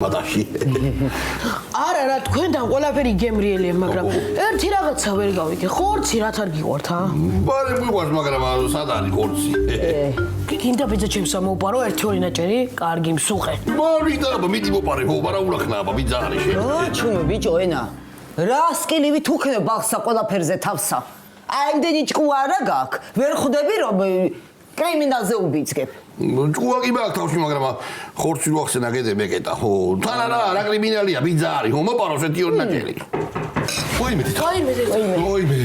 მადაში. არა რა თქვენთან ყველაფერი გემრიელია მაგრამ ერთი რაღაცა ვერ გავიგე ხორცი რაც არ გიყვართ ა ბარე მიყვარს მაგრამ სად არის ხორცი გინდა ბიძა ჩემს მოუპარო ერთი ორი ნაჭერი კარგი მსუხე მოვიდა მიდი მოპარე ხო არა ულახნაა ბიძა არის შენ ჩუმი ბიჭო ენა რა სკილივი თუ ხნე ბაღსა ყველაფერზე თავსა აი იმდენი ჭკუა არა გაქვს ვერ ხვდები რომ კრიმინალზე უბიძგებ ჭკუა კი მაქვს თავში მაგრამ ხორცი რო ახსენა გედე მეკეტა ხო თან არა კრიმინალია ბიძა არის ხო მოპაროს ერთი ორი ნაჭერი ოიმე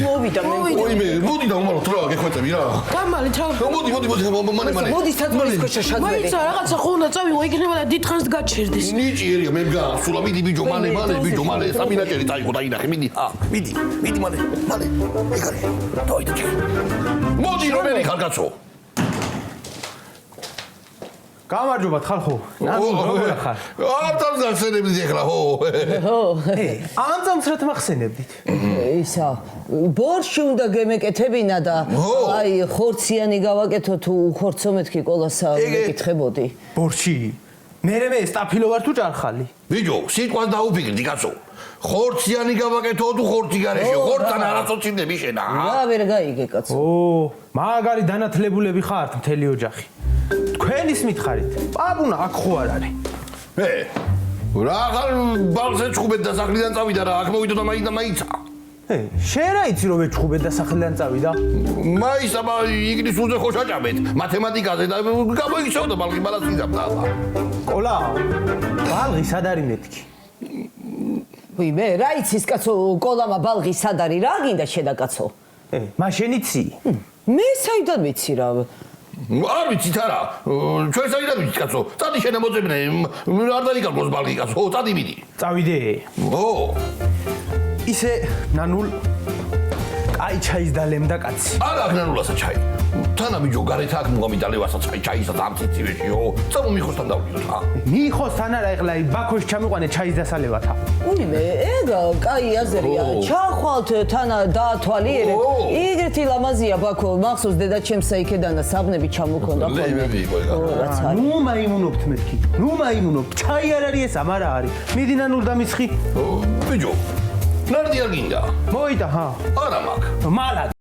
მოვიდა მე მოდი და უმალო თუ რა გეხვეწები რა გამალი რა მოდი მანე მოდი საწმარის ქვეშა შადმე მაიცა რაღაცა ხო უნდა წავიღო იქნება და დიდხანს გაჩერდეს ნიჭიერია მე მსულა მიდი ბიჭო მალე ბიჭო მალე სამი ნაჭერი წაიღო დაინახე მიდი მიდი მალე ეგ არის დაიდე მოდი რომელი ხარ კაცო გამარჯობა ხალხო როგორ ხარ არ დამზადებს ეხლა ხო ამ წამსრათ მახსენებდით ისა ბორში უნდა გემეკეთებინა და აი ხორციანი გავაკეთო თუ უხორცო მეთქი ყოლასა მეკითხებოდი ბორში მე სტაფილო ვარ თუ ჭარხალი ბიჭო სიტყვას დაუფიქრდი კაცო ხორციანი გავაკეთო თუ ხორცი გარეშე ხორცთან არასოცინდები შენა რა ვერ გაიგე კაცო მაგარი დანათლებულები ხართ მთელი ოჯახი თქვენის მითხარით პაპუნა აქ ხო არ არის რა ახალ ბალზე ჩხუბეთ და სახლიდან წავიდა რა აქ მოვიდო და მაიცა შენ რა იცი რომ ეჩხუბეთ და სახლიდან წავიდა მაისა იგნის უზე ხო ჩაჭამეთ მათემატიკაზე და გამოიქცეოდა ბალღი ბალასიზამდა ყოლა ბალღი სად არის მეთქი ვი მე რა იცის კაცო ყოლამა ბალღი სად არის რა გინდა შედა კაცო მა შენ იცი მე საიდან ვიცი რა არ ვიცით არა ჩვენ საიდან ვიცით კაცო წადი შენ მოძებნე არ დაიკარგოს ბალღი კაცო ხო წადი მიდი წავიდე ო ისე ნანულ კაი ჩაის დალემდა კაცი არა აქ ნანულასა ჩაი თანა ბიჭო გარეთ აქ მოგამიდალევასა ჩაისა დამწიწივეშიო წამო მიხოსთან დავიდოთ ხა მიხოსთან არა ეხლა ბაქოში ჩამიყვანე ჩაის დასალევათა უიმე ეგა კაი აზრია ჩახვალთ თანა დაათვალიერე იგრეთი ლამაზია ბაქო მახსოვს დედაჩემსა იქედანა საბნები ჩამოქონდა ხოლმე რაც არის ნუ მაიმუნობთ მეთქი ნუ მაიმუნობთ ჩაი არ არის ესა მარა არის მიდი ნანულ დამისხი ბიჭო ნარდი არ გინდა მოიდა ჰა არა მაგ მალად